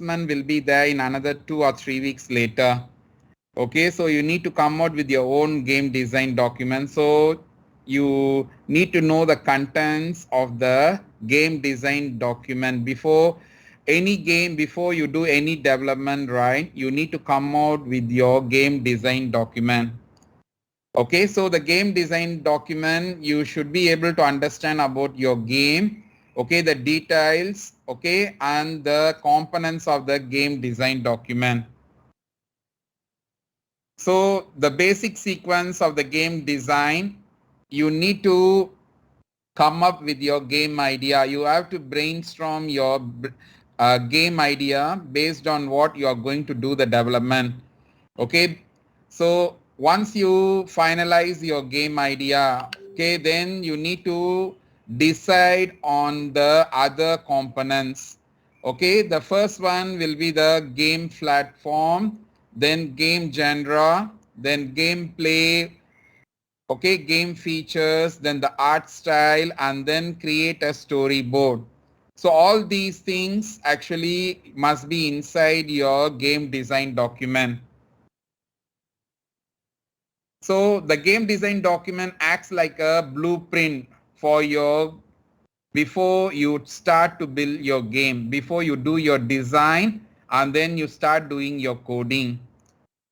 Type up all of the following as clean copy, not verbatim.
will be there in another 2 or 3 weeks later. Okay, so you need to come out with your own game design document. So you need to know the contents of the game design document before any game, before you do any development, right? You need to come out with your game design document. Okay, so the game design document, you should be able to understand about your game, okay, the details, okay, and the components of the game design document. So the basic sequence of the game design, you need to come up with your game idea. You have to brainstorm your game idea based on what you are going to do the development. Okay, so once you finalize your game idea, okay, then you need to decide on the other components. Okay, the first one will be the game platform, then game genre, then gameplay, okay, game features, then the art style, and then create a storyboard. So all these things actually must be inside your game design document. So the game design document acts like a blueprint for your, before you start to build your game, before you do your design and then you start doing your coding.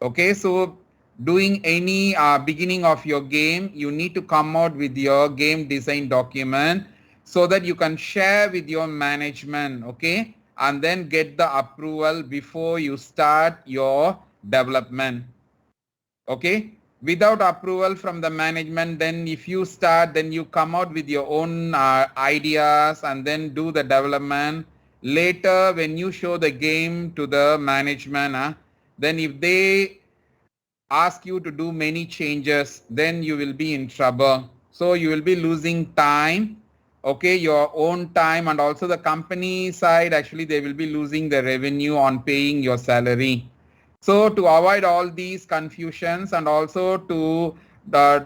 Okay, so doing any beginning of your game, you need to come out with your game design document so that you can share with your management, okay, and then get the approval before you start your development. Okay, without approval from the management, then if you start, then you come out with your own ideas and then do the development. Later when you show the game to the management, then if they ask you to do many changes, then you will be in trouble. So you will be losing time, okay, your own time, and also the company side, actually they will be losing the revenue on paying your salary. So to avoid all these confusions and also to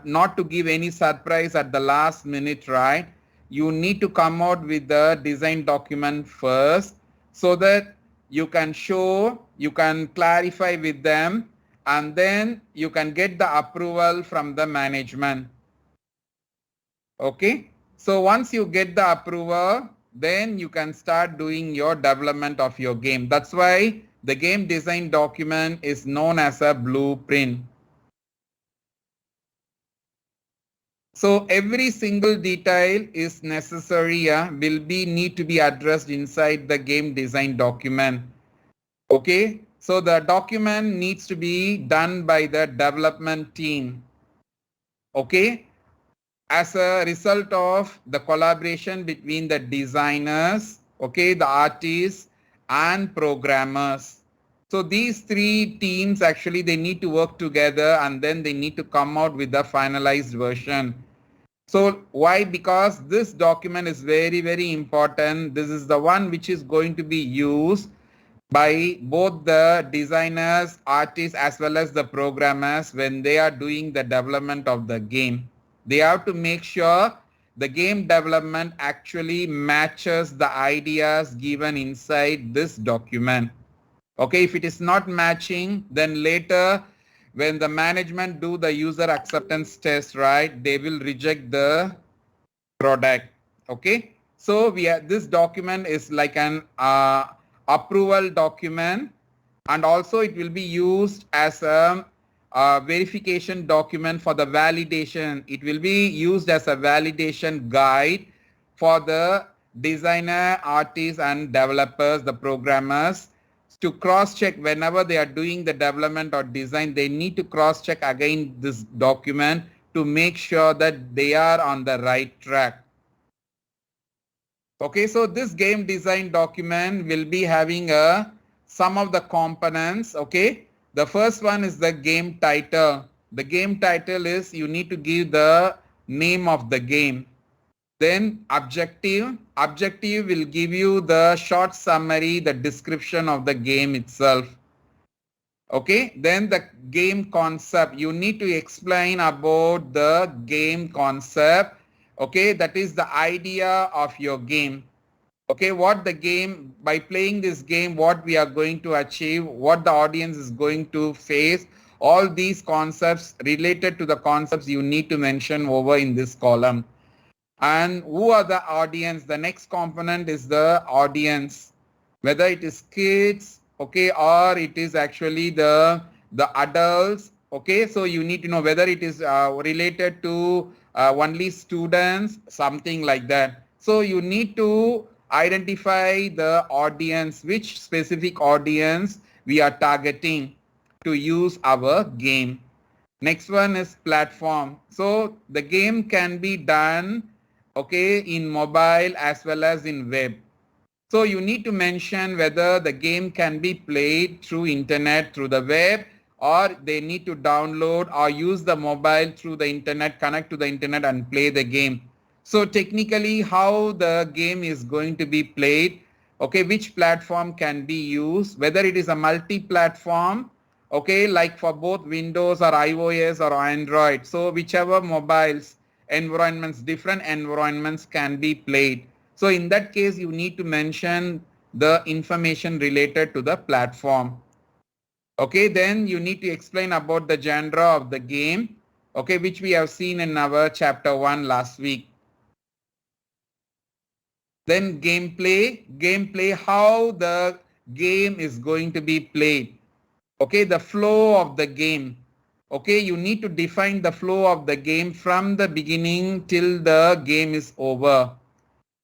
not to give any surprise at the last minute, right? You need to come out with the design document first so that you can show, you can clarify with them, and then you can get the approval from the management. Okay. So once you get the approval, then you can start doing your development of your game. That's why the game design document is known as a blueprint. So every single detail is necessary, will be need to be addressed inside the game design document. Okay, so the document needs to be done by the development team. Okay, as a result of the collaboration between the designers, okay, the artists and programmers. So these three teams actually they need to work together and then they need to come out with the finalized version. So why? Because this document is very, very important. This is the one which is going to be used by both the designers, artists, as well as the programmers when they are doing the development of the game. They have to make sure the game development actually matches the ideas given inside this document. Okay, if it is not matching, then later when the management do the user acceptance test, right, they will reject the product. Okay, so this document is like an approval document, and also it will be used as a verification document for the validation. It will be used as a validation guide for the designer, artists and developers, the programmers, to cross check whenever they are doing the development or design. They need to cross check again this document to make sure that they are on the right track. Okay, so this game design document will be having some of the components. Okay, the first one is the game title. The game title is, you need to give the name of the game. Then objective. Objective will give you the short summary, the description of the game itself. Okay, then the game concept. You need to explain about the game concept. Okay, that is the idea of your game. Okay, what the game, by playing this game, what we are going to achieve, what the audience is going to face, all these concepts related to the concepts you need to mention over in this column. And who are the audience? The next component is the audience, whether it is kids, okay, or it is actually the adults. Okay, so you need to know whether it is related to only students, something like that. So you need to identify the audience, which specific audience we are targeting to use our game. Next one is platform. So the game can be done, okay, in mobile as well as in web. So you need to mention whether the game can be played through internet, through the web, or they need to download or use the mobile through the internet, connect to the internet and play the game. So technically how the game is going to be played, okay, which platform can be used, whether it is a multi-platform, okay, like for both Windows or iOS or Android. So whichever mobiles environments, different environments can be played. So in that case, you need to mention the information related to the platform. Okay, then you need to explain about the genre of the game, okay, which we have seen in our chapter 1 last week. Then gameplay, how the game is going to be played. Okay, the flow of the game. Okay, you need to define the flow of the game from the beginning till the game is over.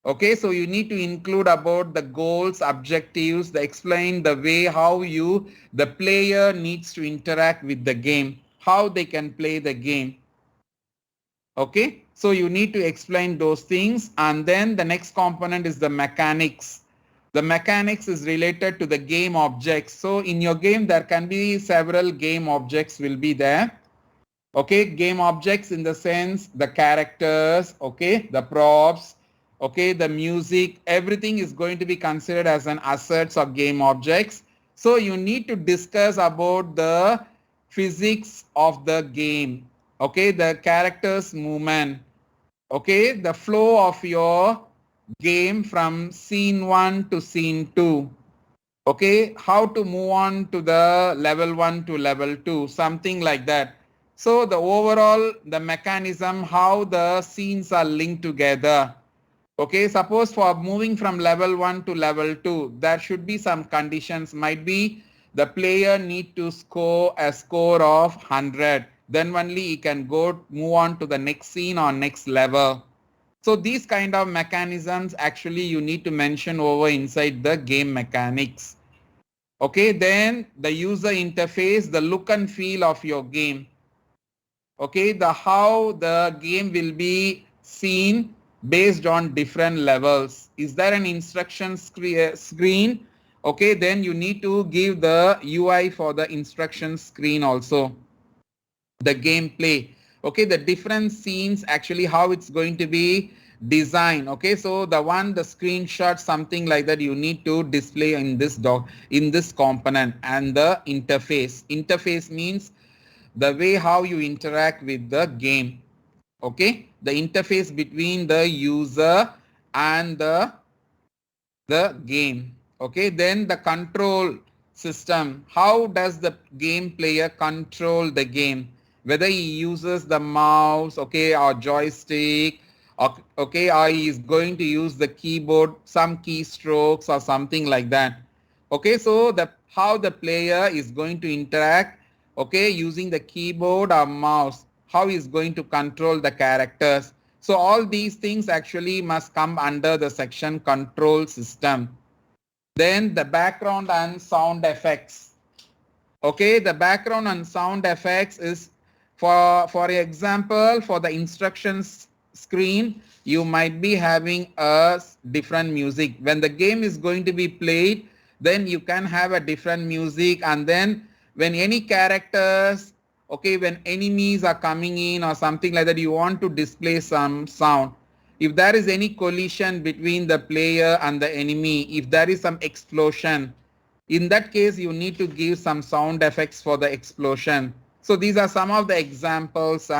Okay, so you need to include about the goals, objectives, explain the way how the player needs to interact with the game, how they can play the game. Okay, so you need to explain those things. And then the next component is the mechanics. The mechanics is related to the game objects. So in your game, there can be several game objects will be there. Okay, game objects in the sense the characters, okay, the props, okay, the music, everything is going to be considered as an assets of game objects. So you need to discuss about the physics of the game, okay, the characters movement, okay, the flow of your game from scene 1 to scene 2. Okay, how to move on to the level 1 to level 2, something like that. So the overall, the mechanism, how the scenes are linked together. Okay, suppose for moving from level 1 to level 2, there should be some conditions. Might be the player need to score a score of 100. Then only he can move on to the next scene or next level. So these kind of mechanisms actually you need to mention over inside the game mechanics. Okay, then the user interface, the look and feel of your game. Okay, the how the game will be seen based on different levels. Is there an instruction screen? Okay, then you need to give the UI for the instruction screen also. The gameplay. Okay, the different scenes, actually how it's going to be designed. Okay, so the screenshot, something like that, you need to display in this component. And the interface means the way how you interact with the game. Okay, the interface between the user and the game. Okay, then the control system, how does the game player control the game, whether he uses the mouse, okay, or joystick, okay, or he is going to use the keyboard, some keystrokes or something like that. Okay, so how the player is going to interact, okay, using the keyboard or mouse, how he is going to control the characters. So all these things actually must come under the section control system. Then the background and sound effects. Okay, the background and sound effects is for example, for the instructions screen, you might be having a different music. When the game is going to be played, then you can have a different music. And then when any characters, okay, when enemies are coming in or something like that, you want to display some sound. If there is any collision between the player and the enemy, if there is some explosion, in that case, you need to give some sound effects for the explosion. So these are some of the examples.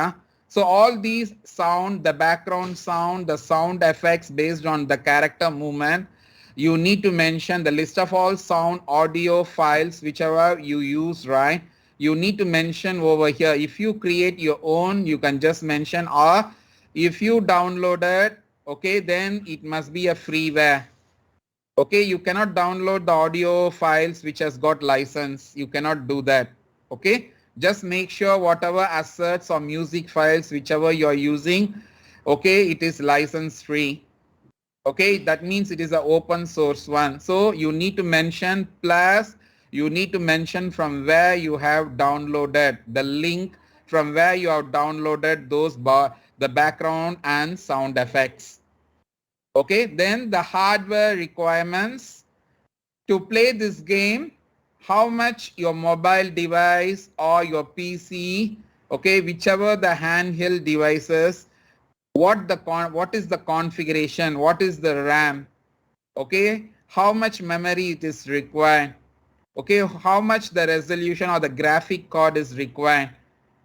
So all these sound, the background sound, the sound effects based on the character movement, you need to mention the list of all sound audio files, whichever you use, right? You need to mention over here. If you create your own, you can just mention, or if you download it, okay, then it must be a freeware. Okay, you cannot download the audio files which has got license. You cannot do that. Okay, just make sure whatever assets or music files, whichever you are using, okay, it is license free. Okay, that means it is an open source one. So you need to mention, plus you need to mention from where you have downloaded, the link from where you have downloaded those the background and sound effects. Okay, then the hardware requirements to play this game, how much your mobile device or your PC, okay, whichever the handheld devices, what is the configuration, what is the RAM, okay, how much memory it is required, okay, how much the resolution or the graphic card is required.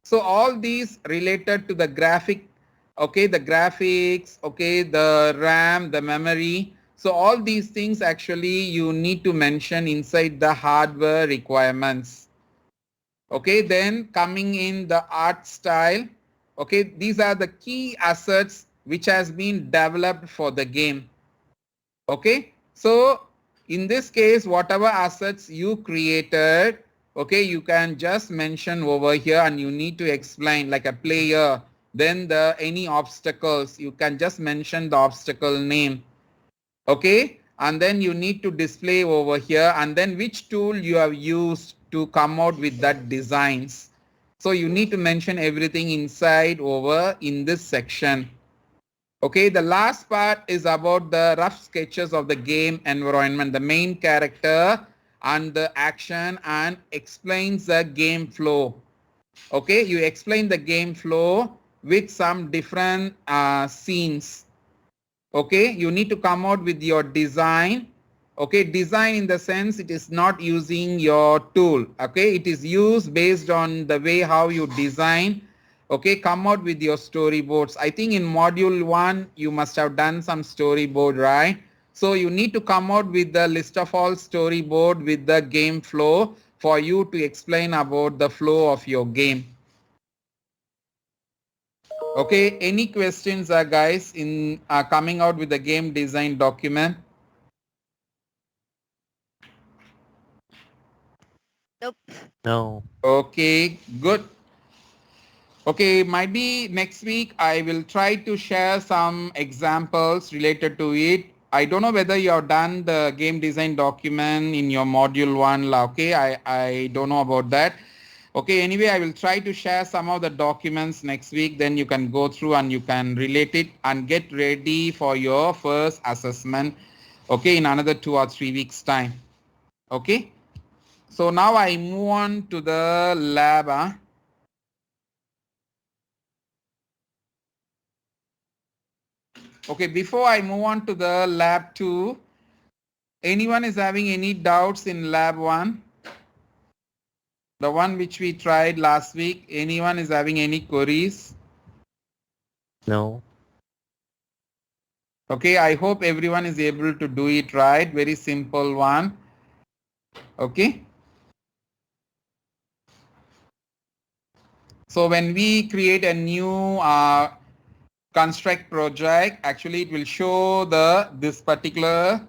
So all these related to the graphic, okay, the graphics, okay, the RAM, the memory. So all these things actually you need to mention inside the hardware requirements. Okay, then coming in the art style, okay, these are the key assets which has been developed for the game. Okay, so in this case, whatever assets you created, okay, you can just mention over here, and you need to explain like a player, then the any obstacles, you can just mention the obstacle name. Okay, and then you need to display over here, and then which tool you have used to come out with that designs. So you need to mention everything inside over in this section. Okay, the last part is about the rough sketches of the game environment, the main character and the action, and explains the game flow. Okay, you explain the game flow with some different scenes. Okay, you need to come out with your design. Okay, design in the sense it is not using your tool. Okay, it is used based on the way how you design. Okay, come out with your storyboards. I think in module 1 you must have done some storyboard, right? So you need to come out with the list of all storyboard with the game flow for you to explain about the flow of your game. Okay, any questions guys in coming out with the game design document? Nope. No. Okay, good. Okay, might be next week I will try to share some examples related to it. I don't know whether you have done the game design document in your module 1. Okay, I don't know about that. Okay, anyway, I will try to share some of the documents next week. Then you can go through and you can relate it and get ready for your first assessment. Okay, in another 2 or 3 weeks time. Okay, so now I move on to the lab. Okay, before I move on to the lab 2, anyone is having any doubts in lab 1? The one which we tried last week, anyone is having any queries? No. Okay, I hope everyone is able to do it right. Very simple one. Okay. So when we create a new construct project, actually it will show this particular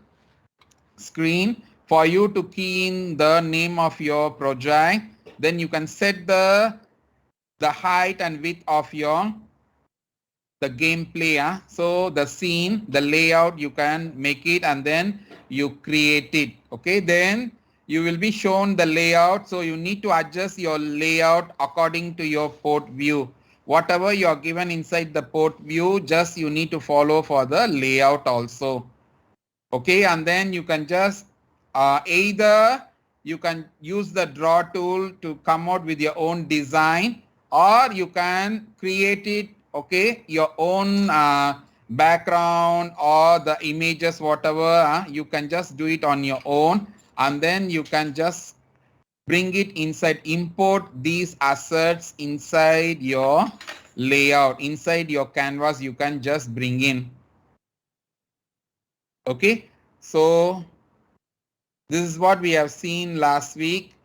screen for you to key in the name of your project. Then you can set the height and width of the gameplay. So the scene, the layout, you can make it and then you create it. Okay, then you will be shown the layout. So you need to adjust your layout according to your port view. Whatever you are given inside the port view, just you need to follow for the layout also. Okay, and then you can just either you can use the draw tool to come out with your own design, or you can create it, okay, your own background or the images, whatever, you can just do it on your own, and then you can just bring it inside, import these assets inside your layout, inside your canvas, you can just bring in. Okay, So this is what we have seen last week.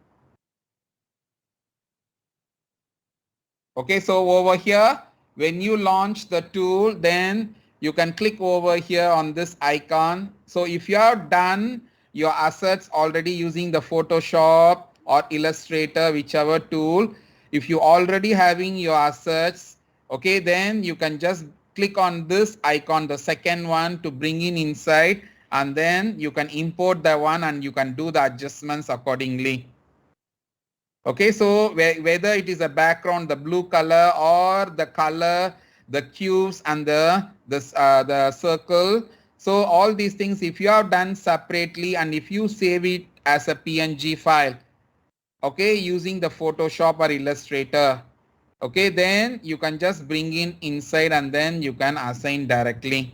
Okay, so over here, when you launch the tool, then you can click over here on this icon. So if you are done your assets already using the Photoshop or Illustrator, whichever tool, if you already having your assets, okay, then you can just click on this icon, the second one, to bring in inside, and then you can import the one and you can do the adjustments accordingly. Okay, so whether it is a background, the blue color, or the color, the cubes and the circle. So all these things, if you have done separately and if you save it as a PNG file, okay, using the Photoshop or Illustrator, okay, then you can just bring in inside and then you can assign directly.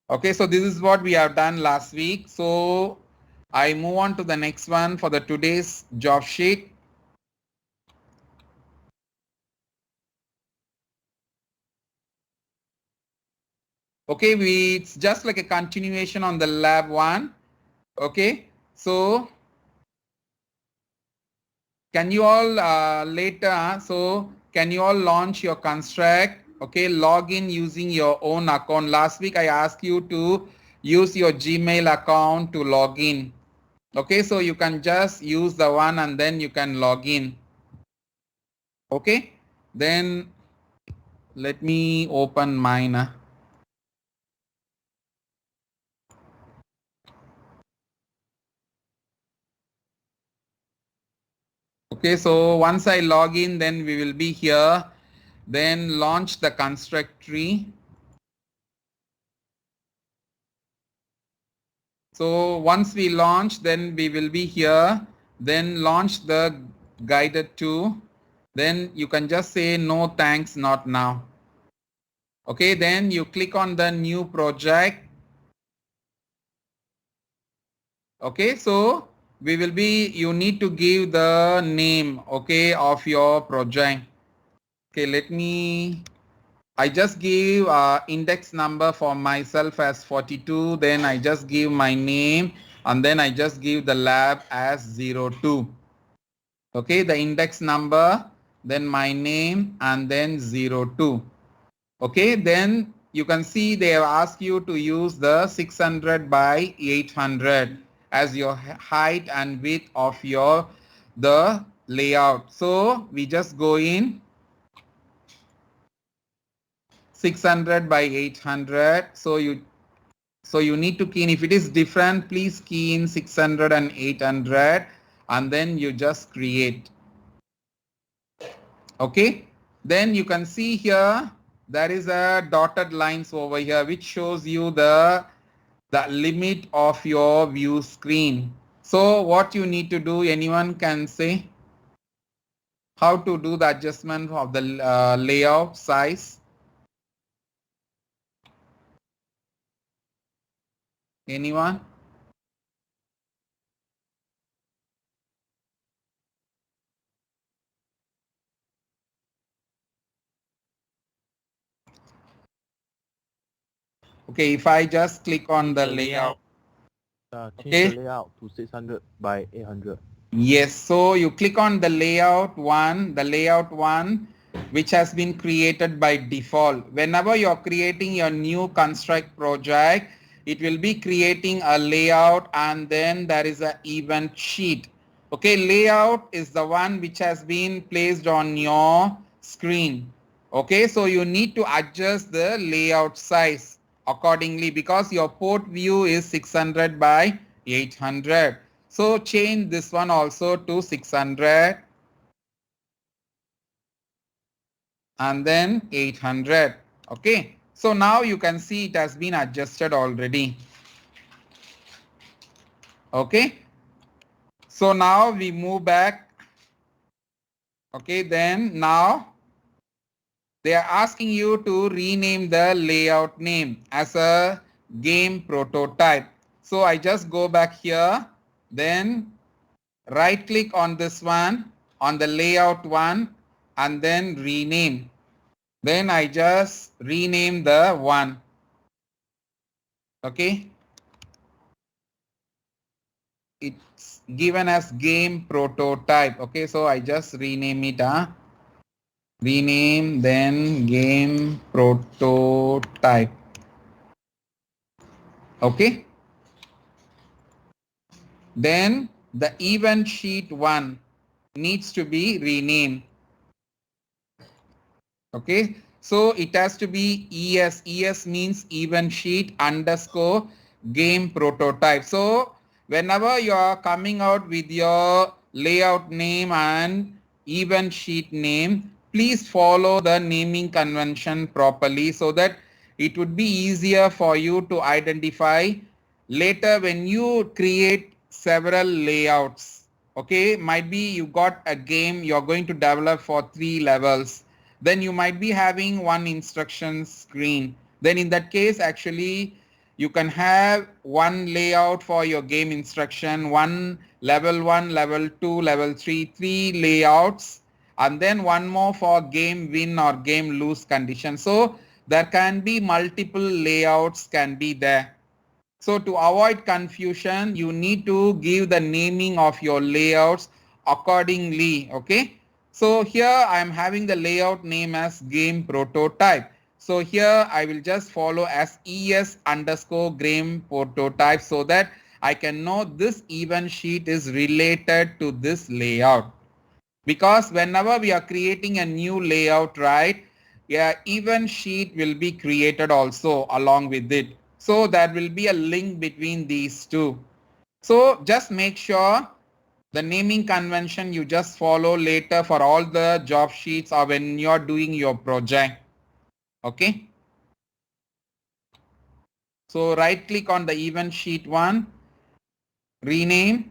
Okay, so this is what we have done last week. So I move on to the next one for the today's job sheet. Okay, it's just like a continuation on the lab one. Okay, so can you all later, so can you all launch your construct? Okay, log in using your own account. Last week I asked you to use your Gmail account to log in. Okay, so you can just use the one and then you can log in. Okay, then let me open mine. Okay, so once I log in, then we will be here. Then launch the construct tree. So once we launch, then we will be here. Then launch the guided to. Then you can just say no thanks, not now. Okay, then you click on the new project. Okay, so we will be, you need to give the name, okay, of your project. Okay, let me, I just give index number for myself as 42. Then I just give my name and then I just give the lab as 02. Okay, the index number, then my name and then 02. Okay, then you can see they have asked you to use the 600 by 800 as your height and width of your the layout. So we just go in 600 by 800. So you need to key in. If it is different, please key in 600 and 800 and then you just create. Okay, then you can see here there is a dotted lines over here which shows you the limit of your view screen. So what you need to do, anyone can say how to do the adjustment of the layout size? Anyone? Okay, if I just click on the layout. Change the layout to 600 by 800. Yes, so you click on the layout one, which has been created by default. Whenever you're creating your new construct project, it will be creating a layout and then there is an event sheet. Okay, layout is the one which has been placed on your screen. Okay, so you need to adjust the layout size accordingly because your port view is 600 by 800. So change this one also to 600 and then 800. Okay, so now you can see it has been adjusted already. Okay, so now we move back. Okay, then now they are asking you to rename the layout name as a game prototype. So I just go back here, then right click on this one, on the layout one, and then rename. Then I just rename the one. Okay. It's given as game prototype. Okay, so I just rename it. Rename, then game prototype. Okay. Then the event sheet 1 needs to be renamed. Okay. So it has to be ES. ES means event sheet underscore game prototype. So whenever you are coming out with your layout name and event sheet name, please follow the naming convention properly so that it would be easier for you to identify later when you create several layouts. Okay, might be you got a game you're going to develop for 3 levels, then you might be having one instruction screen. Then in that case, actually, you can have one layout for your game instruction, one, level 2, level 3, 3 layouts, and then one more for game win or game lose condition. So there can be multiple layouts can be there. So to avoid confusion, you need to give the naming of your layouts accordingly. Okay. So here I am having the layout name as game prototype. So here I will just follow as ES underscore game prototype so that I can know this event sheet is related to this layout. Because whenever we are creating a new layout, right, yeah, event sheet will be created also along with it. So there will be a link between these two. So just make sure the naming convention you just follow later for all the job sheets or when you're doing your project. Okay. So right click on the event sheet 1, rename,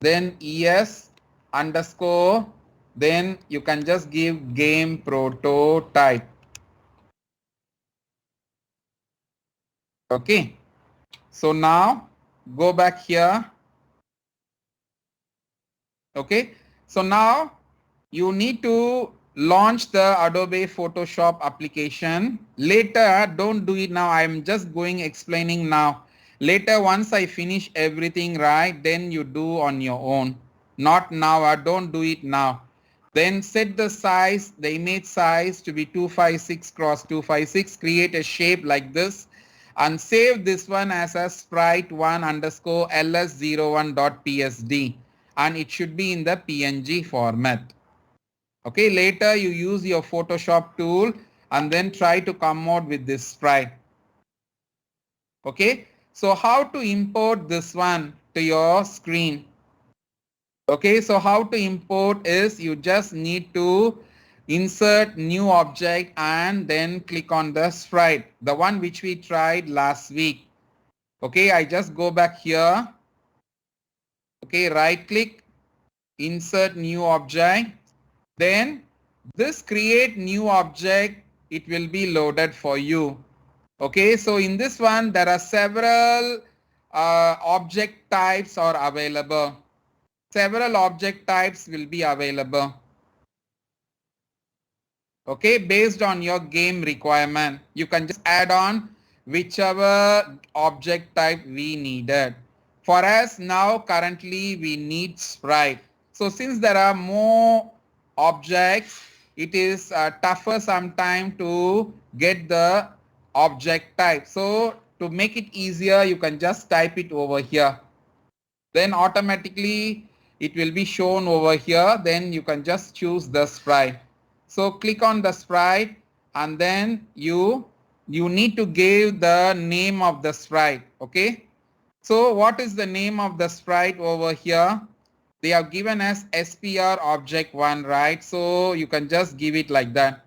then ES underscore, then you can just give game prototype. Okay. So now go back here. Okay. So now you need to launch the Adobe Photoshop application. Later, don't do it now. I'm just going explaining now. Later, once I finish everything right, then you do on your own. Not now. Don't do it now. Then set the size, the image size to be 256 cross 256. Create a shape like this and save this one as a sprite1 underscore ls01.psd, and it should be in the PNG format. Okay, later you use your Photoshop tool and then try to come out with this sprite. Okay, so how to import this one to your screen? Okay, so how to import is you just need to insert new object and then click on the sprite, the one which we tried last week. Okay, I just go back here. Okay, right click, insert new object. Then this create new object, it will be loaded for you. Okay, so in this one, there are several object types are available. Several object types will be available. Okay, based on your game requirement, you can just add on whichever object type we needed. For us now, currently we need sprite. So since there are more objects, it is tougher sometime to get the object type. So to make it easier, you can just type it over here. Then automatically it will be shown over here. Then you can just choose the sprite. So click on the sprite and then you need to give the name of the sprite. Okay. So what is the name of the sprite over here? They have given as SPR object 1, right? So you can just give it like that.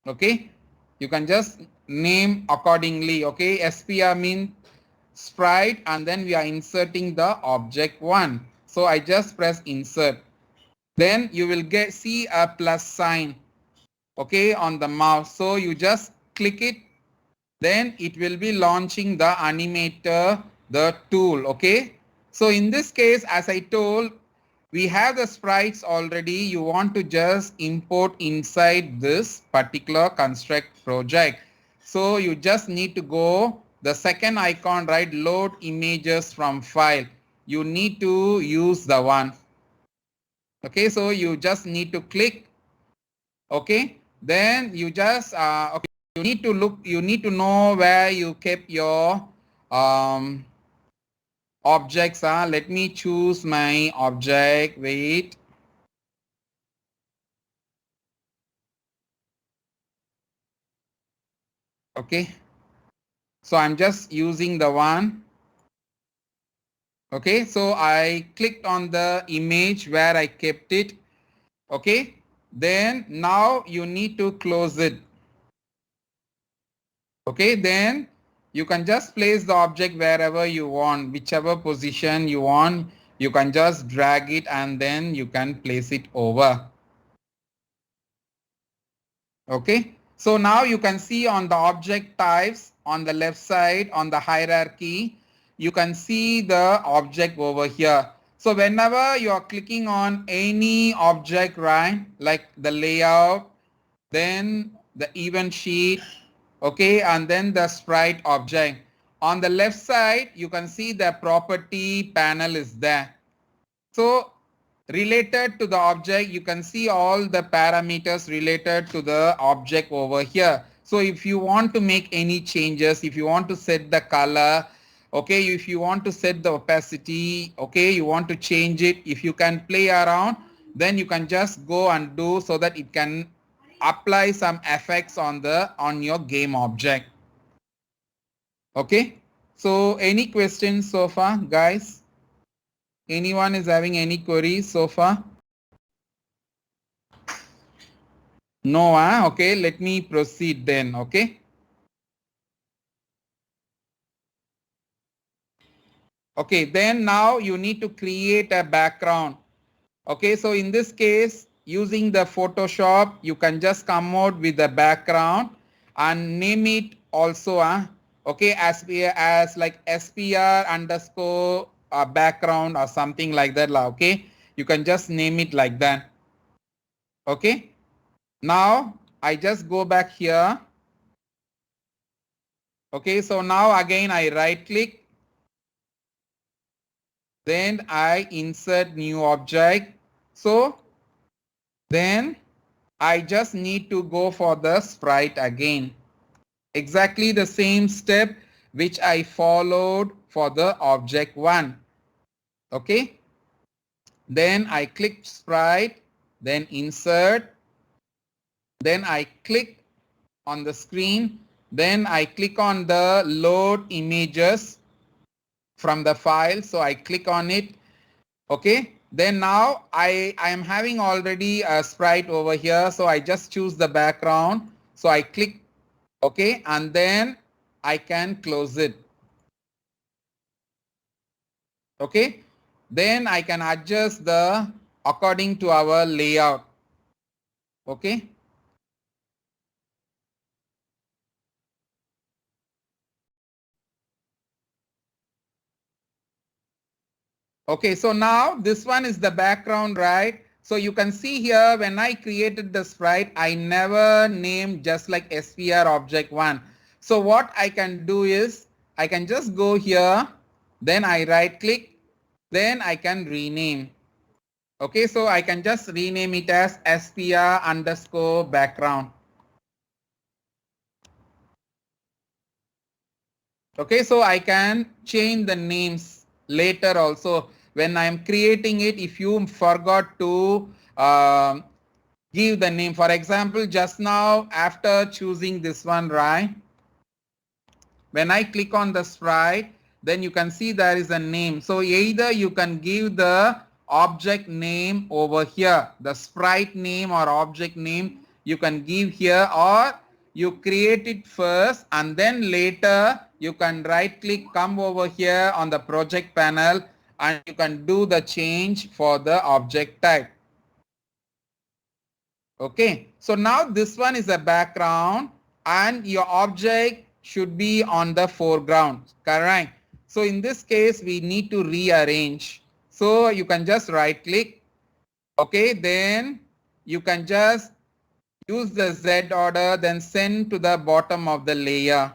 Okay. You can just name accordingly. Okay. SPR means sprite and then we are inserting the object 1. So I just press insert. Then you will see a plus sign, okay, on the mouse. So you just click it. Then it will be launching the animator, the tool. Okay. So in this case, as I told, we have the sprites already. You want to just import inside this particular construct project. So you just need to go the second icon, right? Load images from file. You need to use the one. Okay, so you just need to click. Okay, then you just okay, you need to look, you need to know where you kept your objects. Let me choose my object. Wait. Okay, so I'm just using the one. Okay, so I clicked on the image where I kept it. Okay, then now you need to close it. Okay, then you can just place the object wherever you want, whichever position you want. You can just drag it and then you can place it over. Okay, so now you can see on the object types on the left side on the hierarchy, you can see the object over here. So whenever you are clicking on any object, right, like the layout, then the event sheet, okay, and then the sprite object. On the left side, you can see the property panel is there. So related to the object, you can see all the parameters related to the object over here. So if you want to make any changes, if you want to set the color, okay, if you want to set the opacity, okay, you want to change it, if you can play around, then you can just go and do so that it can apply some effects on your game object. Okay, so any questions so far, guys? Anyone is having any queries so far? No, okay, let me proceed then, okay. Okay, then now you need to create a background. Okay, so in this case, using the Photoshop, you can just come out with the background and name it also, okay, as like SPR underscore background or something like that, okay. You can just name it like that. Okay, now I just go back here. Okay, so now again I right click. Then I insert new object. So then I just need to go for the sprite again. Exactly the same step which I followed for the object 1. Okay. Then I click sprite, then insert. Then I click on the screen. Then I click on the load images from the file. So I click on it. Okay, then now I am having already a sprite over here. So I just choose the background. So I click okay, and then I can close it. Okay, then I can adjust the according to our layout. Okay. Okay, so now this one is the background, right? So you can see here when I created the sprite, I never named just like SPR object 1. So what I can do is I can just go here, then I right click, then I can rename. Okay, so I can just rename it as SPR underscore background. Okay, so I can change the names later also. When I'm creating it, if you forgot to give the name, for example, just now after choosing this one, right? When I click on the sprite, then you can see there is a name. So either you can give the object name over here, the sprite name or object name you can give here, or you create it first and then later you can right click, come over here on the project panel and you can do the change for the object type. Okay, so now this one is a background and your object should be on the foreground, correct? So in this case, we need to rearrange. So you can just right click, Okay, then you can just use the Z order, then send to the bottom of the layer.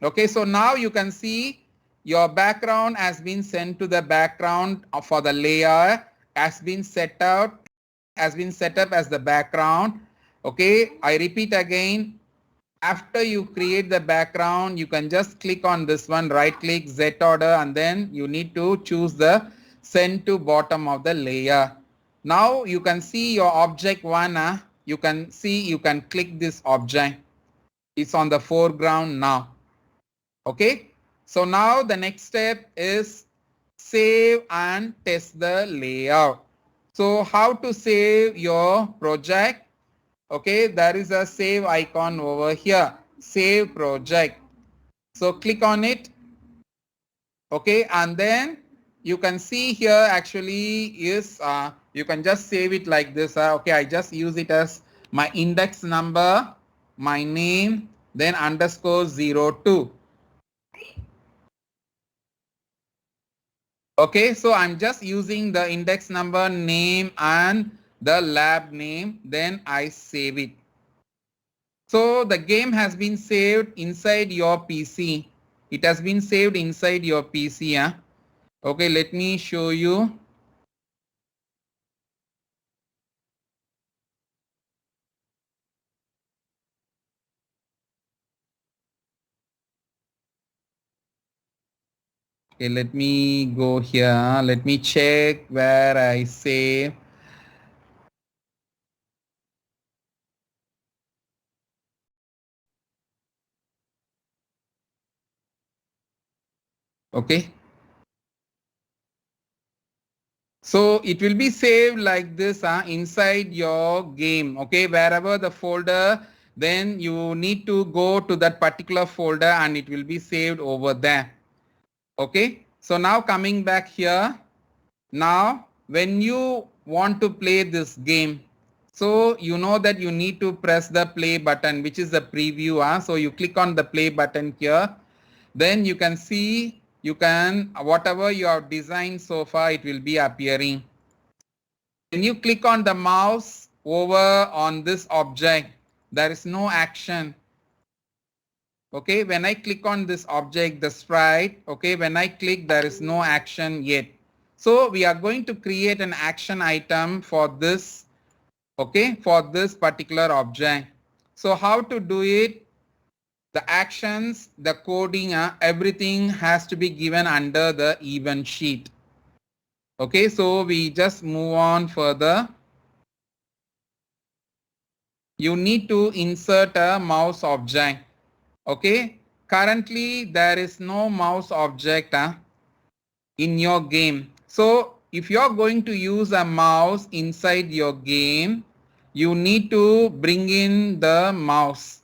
Okay, so now you can see your background has been sent to the background for the layer, has been set up as the background. Okay, I repeat again. After you create the background, you can just click on this one, right click, Z order, and then you need to choose the send to bottom of the layer. Now you can see your object one. You can see, you can click this object. It's on the foreground now. Okay. So now the next step is save and test the layout. So how to save your project? Okay, there is a save icon over here, save project. So click on it. Okay, and then you can see here actually is you can just save it like this. Okay, I just use it as my index number, my name, then underscore 02. Okay, so I'm just using the index number, name, and the lab name, then I save it. So the game has been saved inside your PC. It has been saved inside your PC. Okay, let me show you. Okay, let me go here. Let me check where I save. Okay. So it will be saved like this inside your game. Okay, wherever the folder, then you need to go to that particular folder and it will be saved over there. Okay, so now coming back here. Now when you want to play this game, so you know that you need to press the play button, which is the preview. So you click on the play button here. Then you can see, you can, whatever you have designed so far, it will be appearing. When you click on the mouse over on this object, there is no action. Okay, when I click on this object, the sprite, okay, when I click, there is no action yet. So we are going to create an action item for this, okay, for this particular object. So how to do it? The actions, the coding, everything has to be given under the event sheet. Okay, so we just move on further. You need to insert a mouse object. Okay, currently there is no mouse object in your game. So if you're going to use a mouse inside your game, you need to bring in the mouse.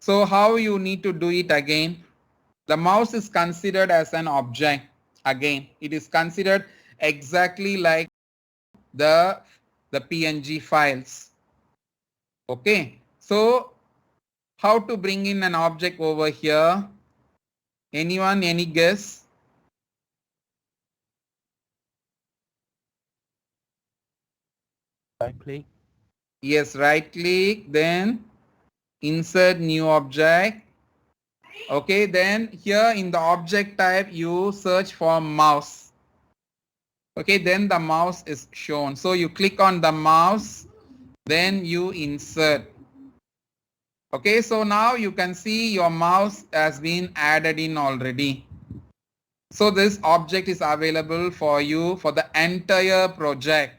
So how you need to do it again? The mouse is considered as an object. Again, it is considered exactly like the PNG files. Okay, so how to bring in an object over here? Anyone, any guess? Right click. Yes, right click, then insert new object. Okay, then here in the object type, you search for mouse. Okay, then the mouse is shown. So you click on the mouse, then you insert. Okay, so now you can see your mouse has been added in already. So this object is available for you for the entire project.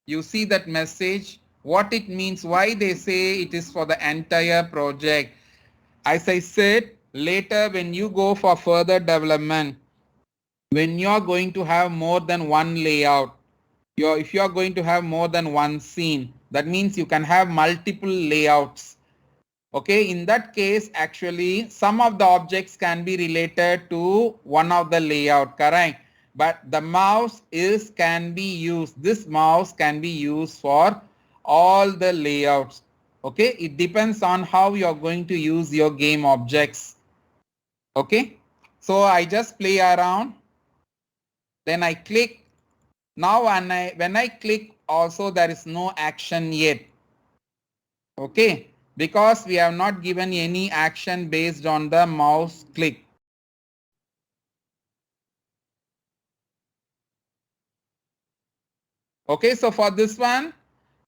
You see that message, what it means, why they say it is for the entire project. As I said, later when you go for further development, when you're going to have more than one layout, if you're going to have more than one scene, that means you can have multiple layouts. Okay, in that case, actually, some of the objects can be related to one of the layout, correct? But the mouse can be used. This mouse can be used for all the layouts. Okay, it depends on how you're going to use your game objects. Okay, so I just play around. Then I click. Now when I click also there is no action yet. Okay, because we have not given any action based on the mouse click. Okay, so for this one,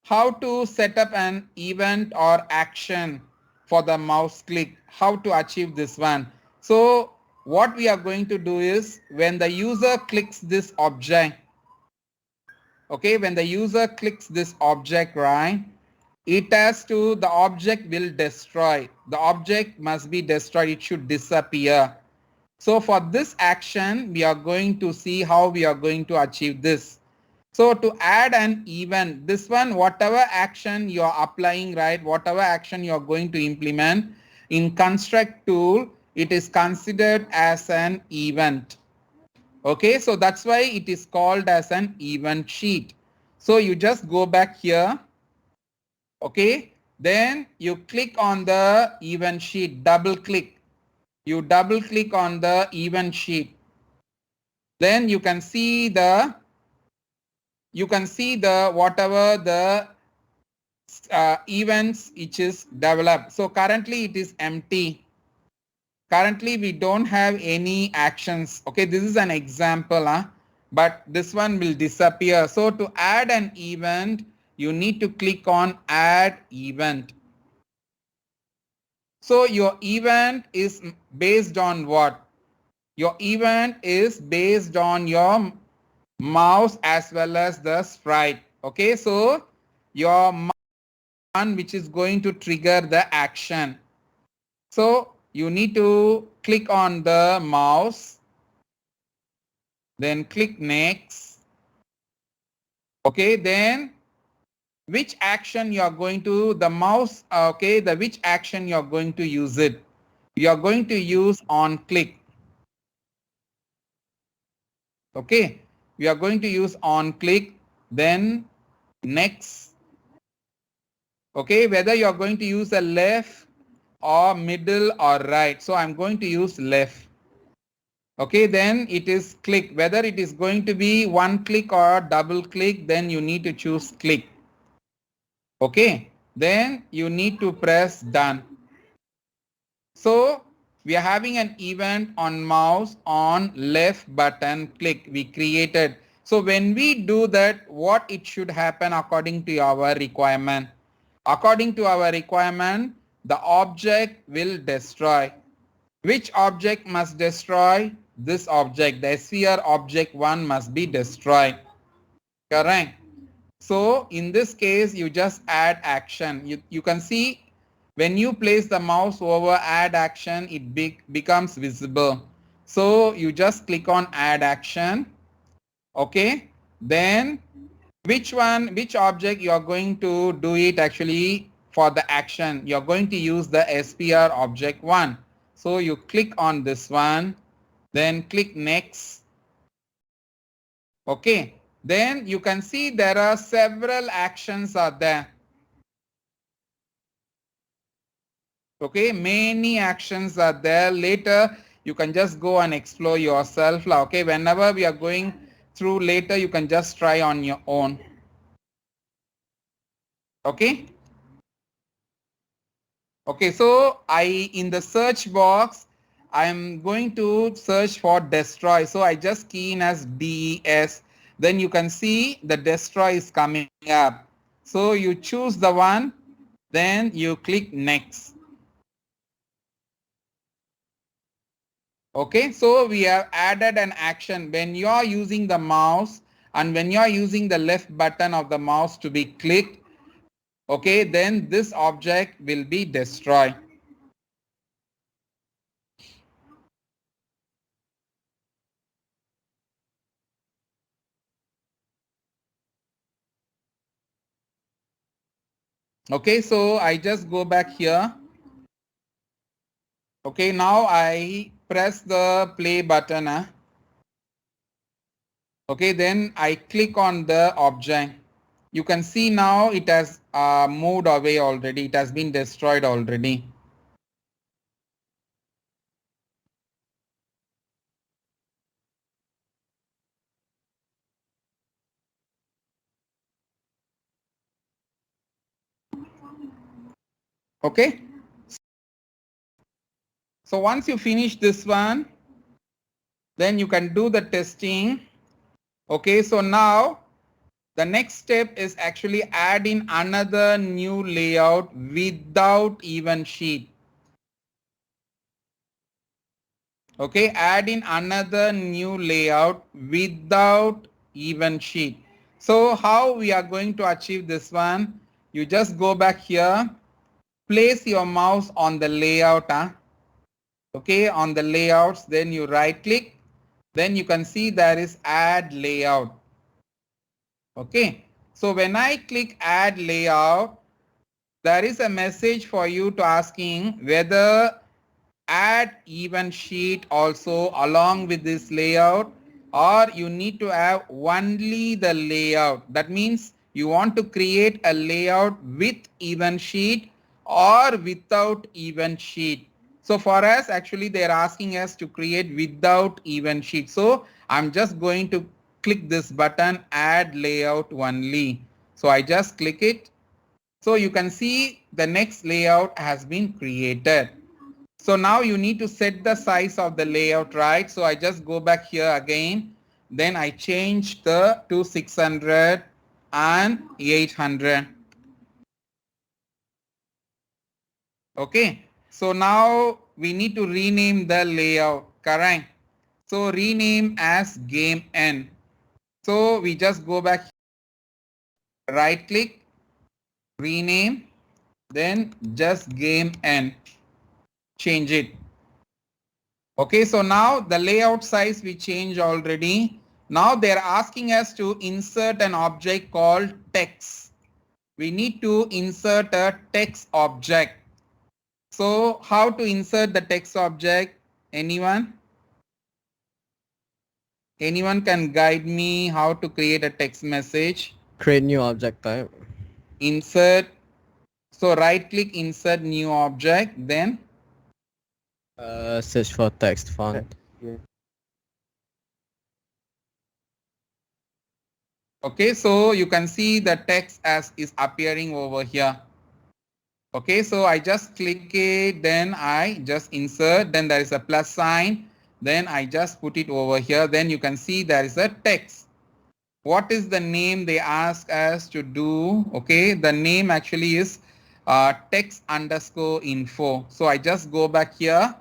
how to set up an event or action for the mouse click, how to achieve this one. So what we are going to do is when the user clicks this object, okay, when the user clicks this object, right, it has to, the object will destroy. The object must be destroyed. It should disappear. So for this action, we are going to see how we are going to achieve this. So to add an event, this one, whatever action you are applying, right, whatever action you are going to implement in construct tool, it is considered as an event. Okay, so that's why it is called as an event sheet. So you just go back here. Okay, then you click on the event sheet, double click. You double click on the event sheet. Then you can see the whatever the events which is developed. So currently it is empty. Currently we don't have any actions. Okay, this is an example, but this one will disappear. So to add an event, you need to click on add event. So your event is based on what? Your event is based on your mouse as well as the sprite. Okay, so your one which is going to trigger the action. So you need to click on the mouse, then click next. Okay, then which action you are going to, the mouse, okay, the which action you are going to use it. You are going to use on click. Okay, we are going to use on click, then next. Okay, whether you are going to use a left or middle or right. So I'm going to use left. Okay, then it is click. Whether it is going to be one click or double click, then you need to choose click. Okay, then you need to press done. So we are having an event on mouse on left button click we created. So when we do that, what it should happen according to our requirement? According to our requirement, the object will destroy. Which object must destroy? This object, the sphere object 1 must be destroyed. Correct. So in this case, you just add action. You can see when you place the mouse over add action, it becomes visible. So you just click on add action. Okay. Then which object you are going to do it actually for the action? You're going to use the SPR object 1. So you click on this one, then click next. Okay. Then you can see there are several actions are there. Okay, many actions are there. Later, you can just go and explore yourself. Okay, whenever we are going through later, you can just try on your own. Okay. Okay, so in the search box, I'm going to search for destroy. So I just key in as DES. Then you can see the destroy is coming up. So you choose the one, then you click next. Okay, so we have added an action when you are using the mouse and when you are using the left button of the mouse to be clicked. Okay, then this object will be destroyed. Okay, so I just go back here. Okay, now I press the play button. Okay, then I click on the object. You can see now it has moved away already. It has been destroyed already. Okay. So once you finish this one, then you can do the testing. Okay, so now the next step is actually add in another new layout without event sheet. Okay, add in another new layout without event sheet. So how we are going to achieve this one? You just go back here, place your mouse on the layout. Okay, on the layouts, then you right click, then you can see there is add layout. Okay, so when I click add layout, there is a message for you to asking whether add event sheet also along with this layout, or you need to have only the layout. That means you want to create a layout with event sheet or without event sheet. So for us, actually they are asking us to create without event sheet. So I'm just going to click this button, add layout only. So I just click it. So you can see the next layout has been created. So now you need to set the size of the layout, right? So I just go back here again. Then I change the to 600 and 800. Okay. So now we need to rename the layout, correct? So rename as game N. So we just go back, right click, rename, then just game N, change it. Okay, so now the layout size we changed already. Now they're asking us to insert an object called text. We need to insert a text object. So how to insert the text object? Anyone? Anyone can guide me how to create a text message? Create new object type. Insert. So right click, insert new object, then Search for text font. Yeah. okay, so you can see the text as is appearing over here. Okay, so I just click it, then I just insert, then there is a plus sign, then I just put it over here, then you can see there is a text. What is the name they ask us to do? Okay, the name actually is text underscore info. So I just go back here.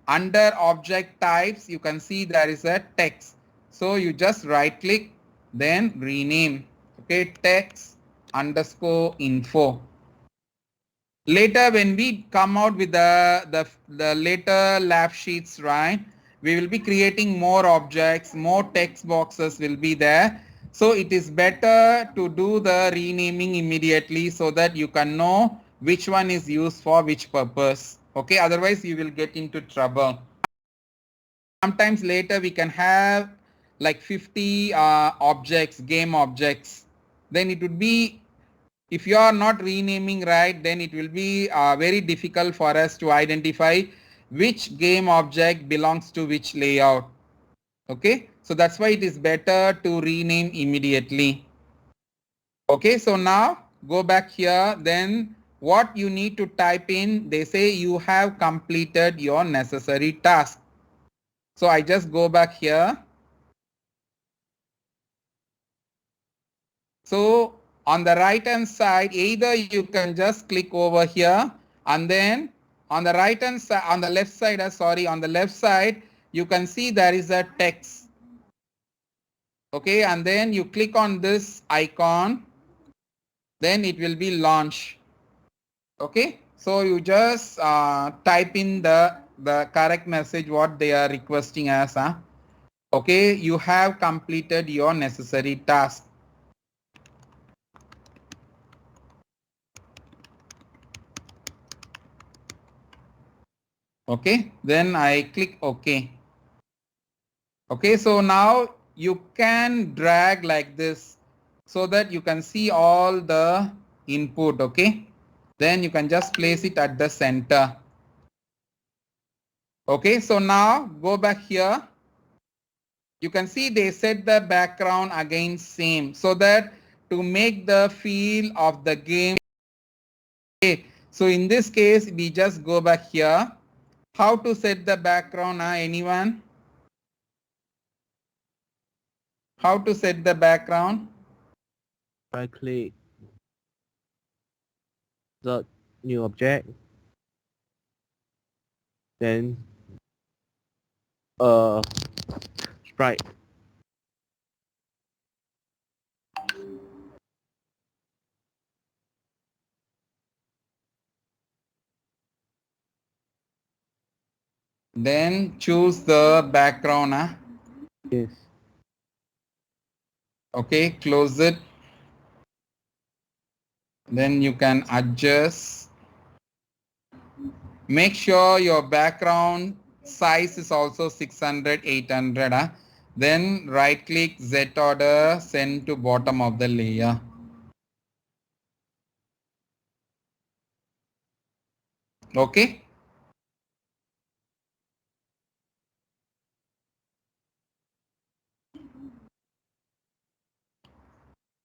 Under object types, you can see there is a text. So you just right click, then rename. Okay, text underscore info. Later when we come out with the later lab sheets, right, we will be creating more objects, more text boxes will be there. So it is better to do the renaming immediately so that you can know which one is used for which purpose. Okay, otherwise you will get into trouble. Sometimes later we can have like 50 objects, game objects. Then it would be, if you are not renaming right, then it will be very difficult for us to identify which game object belongs to which layout. Okay, so that's why it is better to rename immediately. Okay, so now go back here, then what you need to type in, they say you have completed your necessary task. So I just go back here. So on the right hand side, either you can just click over here, and then on the right hand side, on the left side, on the left side, you can see there is a text. Okay, and then you click on this icon, then it will be launch. Okay, so you just type in the correct message what they are requesting as. Okay, you have completed your necessary task. Okay, then I click OK. Okay, so now you can drag like this so that you can see all the input. Okay, then you can just place it at the center. Okay, so now go back here. You can see they set the background again same, so that to make the feel of the game. Okay, So in this case, we just go back here. How to set the background? Anyone? How to set the background? Right click the new object, then sprite. Then choose the background. Yes. Okay, close it. Then you can adjust. Make sure your background size is also 600, 800. Then right click Z order, send to bottom of the layer. Okay.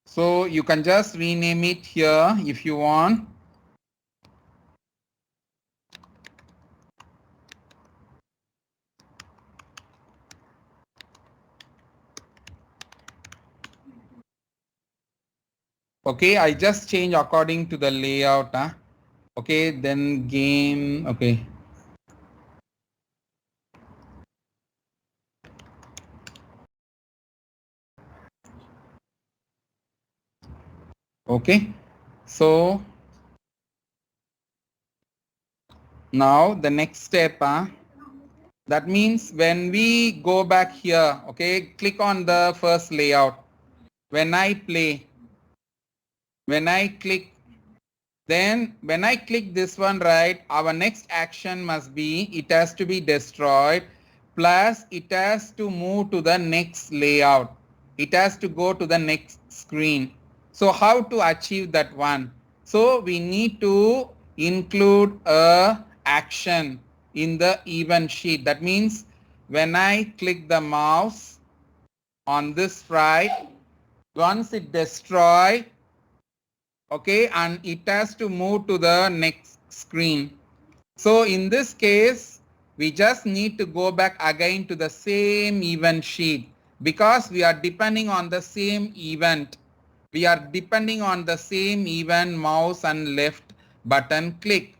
So you can just rename it here if you want. Okay, I just change according to the layout. Okay, then game. Okay. Okay, so now the next step. That means when we go back here, okay, click on the first layout. When I play, when I click, then when I click this one, right, our next action must be, it has to be destroyed, plus it has to move to the next layout. It has to go to the next screen. So how to achieve that one? So we need to include a action in the event sheet. That means when I click the mouse on this sprite, once it destroy, okay, and it has to move to the next screen. So in this case, we just need to go back again to the same event sheet because we are depending on the same event. We are depending on the same event, mouse and left button click.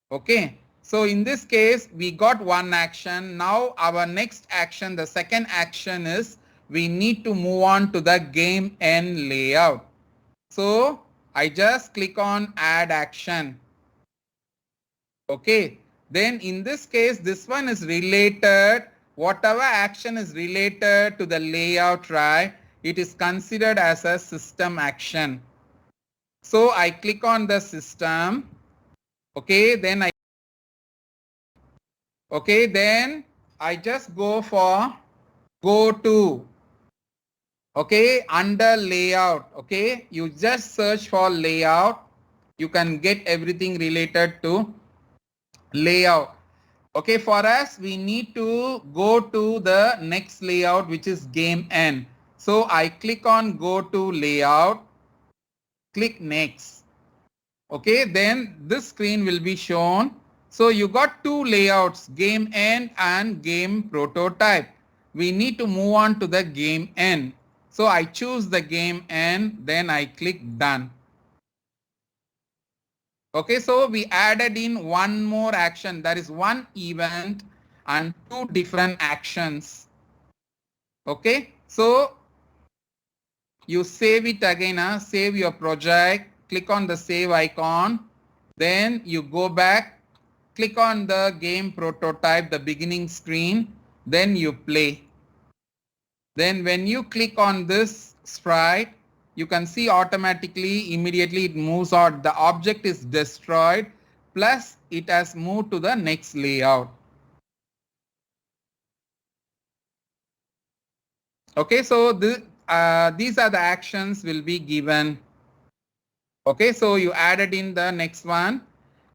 Okay. So in this case, we got one action. Now our next action, the second action is we need to move on to the game end layout. So I just click on add action. Okay. Then in this case, this one is related, whatever action is related to the layout, right? It is considered as a system action. So I click on the system. Okay. Then I just go for go to. Okay. Under layout. Okay. You just search for layout. You can get everything related to layout. Okay, for us, we need to go to the next layout, which is game end. So I click on go to layout, click next. Okay, then this screen will be shown. So you got two layouts, game end and game prototype. We need to move on to the game end. So I choose the game end, then I click done. Okay, so we added in one more action. That is one event and two different actions. Okay, so you save it again, save your project, click on the save icon, then you go back, click on the game prototype, the beginning screen, then you play. Then when you click on this sprite, you can see automatically, immediately it moves out. The object is destroyed, plus it has moved to the next layout. Okay, so these are the actions will be given. Okay, so you added in the next one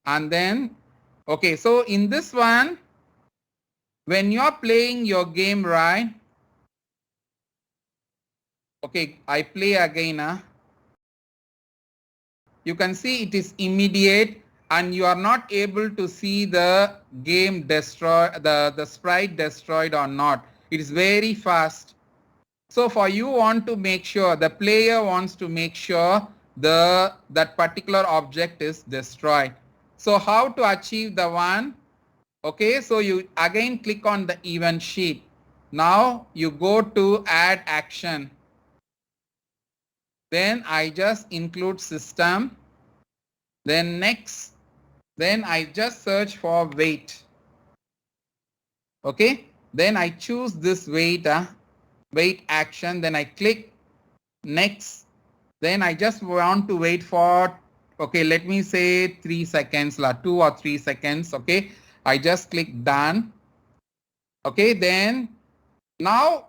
and then, okay, so in this one, when you're playing your game, right? Okay, I play again. You can see it is immediate and you are not able to see the game destroy, the sprite destroyed or not. It is very fast. So for you want to make sure, the player wants to make sure that particular object is destroyed. So how to achieve the one? Okay, so you again click on the event sheet. Now you go to add action. Then I just include system. Then next, then I just search for weight. Okay, then I choose this weight action. Then I click next. Then I just want to wait for, okay, let me say 3 seconds, 2 or 3 seconds. Okay, I just click done. Okay, then now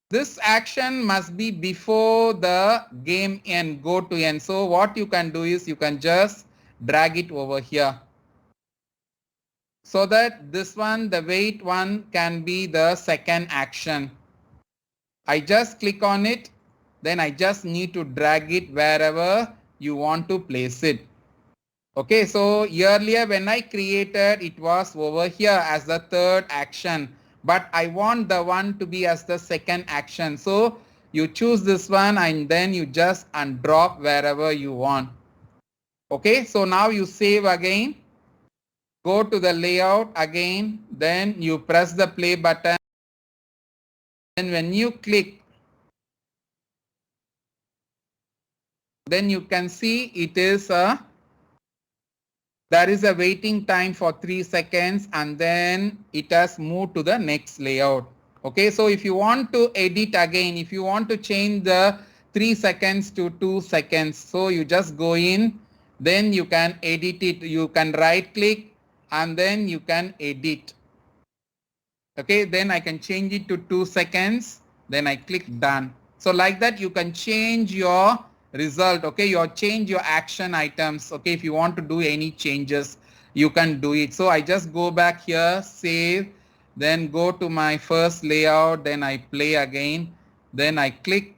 this action must be before the game end, go to end. So what you can do is you can just drag it over here, so that this one, the wait one, can be the second action. I just click on it, then I just need to drag it wherever you want to place it. Okay, so earlier when I created, it was over here as the third action, but I want the one to be as the second action. So you choose this one and then you just undrop wherever you want. Okay, so now you save again, go to the layout again, then you press the play button. And when you click, then you can see it is there is a waiting time for 3 seconds and then it has moved to the next layout. Okay, so if you want to edit again, if you want to change the 3 seconds to 2 seconds, so you just go in, then you can edit it. You can right click and then you can edit. Okay, then I can change it to 2 seconds, then I click done. So like that you can change your result. Okay, you change your action items. Okay, if you want to do any changes, you can do it. So I just go back here, save, then go to my first layout, then I play again, then I click.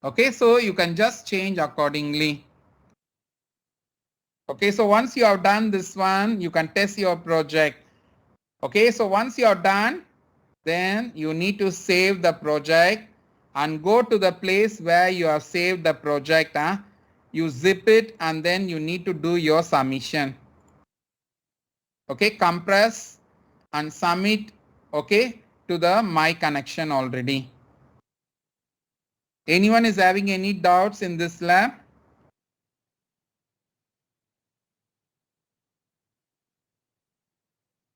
Okay, so you can just change accordingly. Okay, so once you have done this one, you can test your project. Okay, so once you are done, then you need to save the project and go to the place where you have saved the project. You zip it and then you need to do your submission. Okay, compress and submit, okay, to the My Connection already. Anyone is having any doubts in this lab?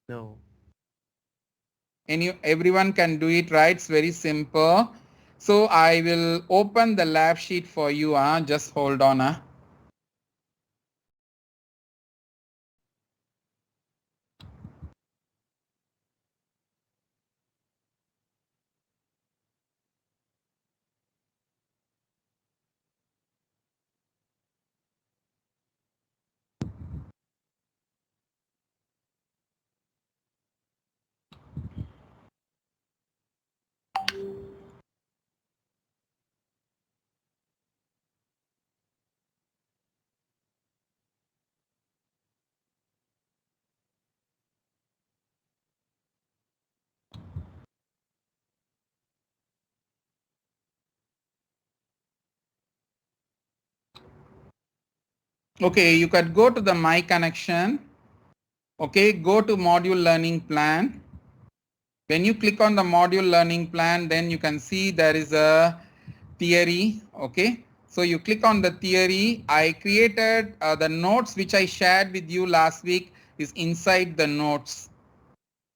No. Everyone can do it, right? It's very simple. So I will open the lab sheet for you. Just hold on. Okay, you can go to the My Connection. Okay, go to module learning plan. When you click on the module learning plan, then you can see there is a theory. Okay, so you click on the theory. I created the notes which I shared with you last week is inside the notes.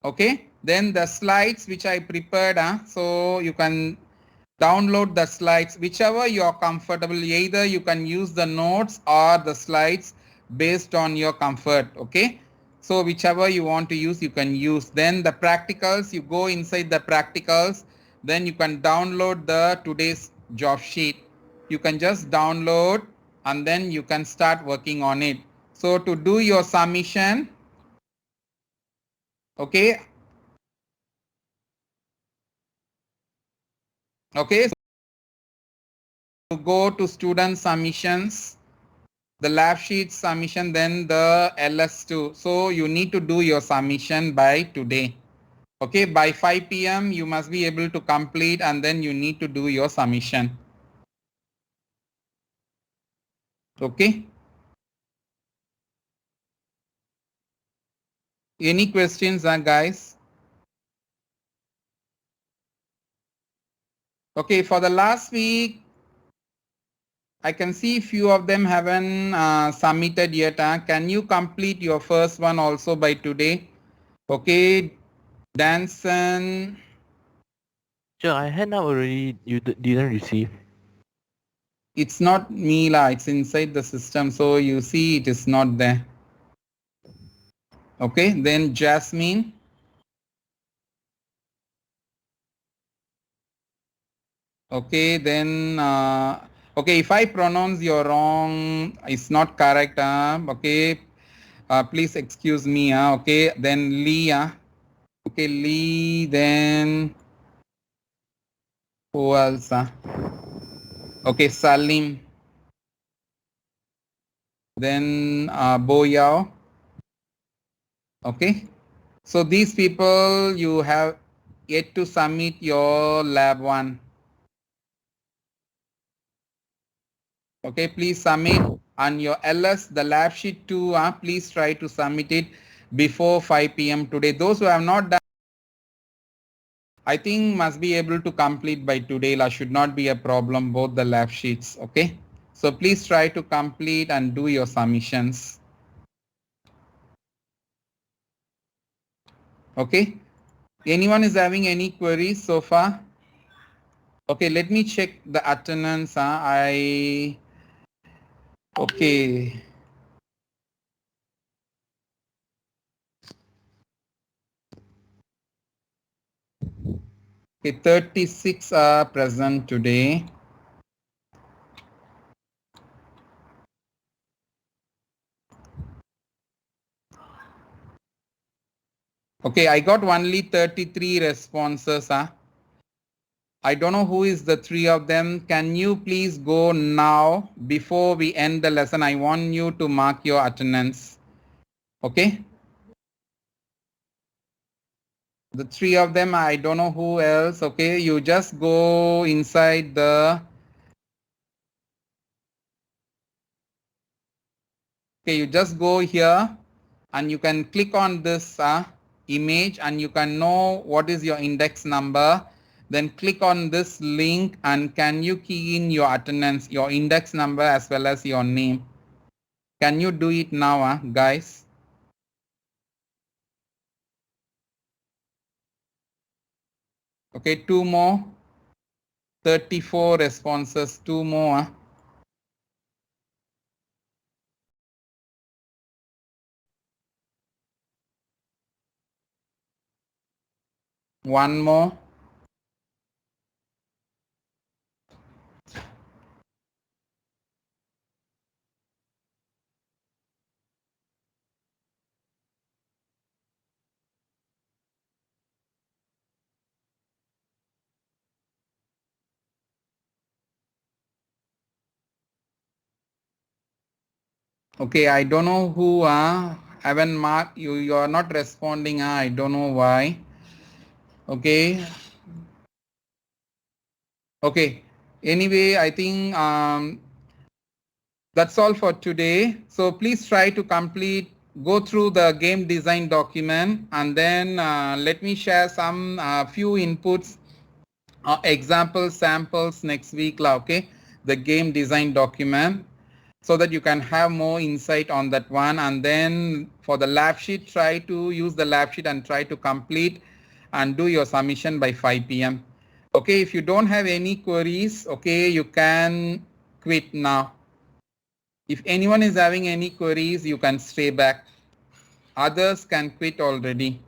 Okay, then the slides which I prepared, so you can download the slides, whichever you are comfortable. Either you can use the notes or the slides based on your comfort. Okay, so whichever you want to use, you can use. Then the practicals, you go inside the practicals, then you can download the today's job sheet. You can just download and then you can start working on it. So to do your submission, okay, okay, so go to student submissions. the lab sheet submission, then the LS2. So you need to do your submission by today. Okay, by 5 p.m. you must be able to complete and then you need to do your submission. Okay. Any questions, guys? Okay, for the last week, I can see few of them haven't submitted yet. Can you complete your first one also by today? Okay, Danson. Sure, I hand out already. You didn't receive. It's not me lah. It's inside the system. So you see it is not there. Okay, then Jasmine. Okay, then okay, if I pronounce you wrong, it's not correct. Okay, please excuse me. Okay, then Lee. Okay, Lee. Then who else? Okay, Salim. Then Boyao. Okay, so these people you have yet to submit your lab 1. Okay, please submit on your LS, the lab sheet 2, please try to submit it before 5 p.m. today. Those who have not done, I think must be able to complete by today. Should not be a problem, both the lab sheets. Okay, so please try to complete and do your submissions. Okay, anyone is having any queries so far? Okay, let me check the attendance. Okay. Okay, 36 are present today. Okay, I got only 33 responses. I don't know who is the 3 of them. Can you please go now before we end the lesson? I want you to mark your attendance. Okay. The 3 of them, I don't know who else. Okay, you just go inside the. Okay, you just go here and you can click on this image and you can know what is your index number. Then click on this link and can you key in your attendance, your index number as well as your name. Can you do it now, guys? Okay, 2 more. 34 responses, 2 more. One more. Okay, I don't know who haven't marked you. You are not responding. I don't know why. Okay. Okay. Anyway, I think that's all for today. So please try to complete, go through the game design document, and then let me share some few inputs, examples, samples next week. Okay, the game design document, so that you can have more insight on that one. And then for the lab sheet, try to use the lab sheet and try to complete and do your submission by 5 p.m. Okay, if you don't have any queries, okay, you can quit now. If anyone is having any queries, you can stay back. Others can quit already.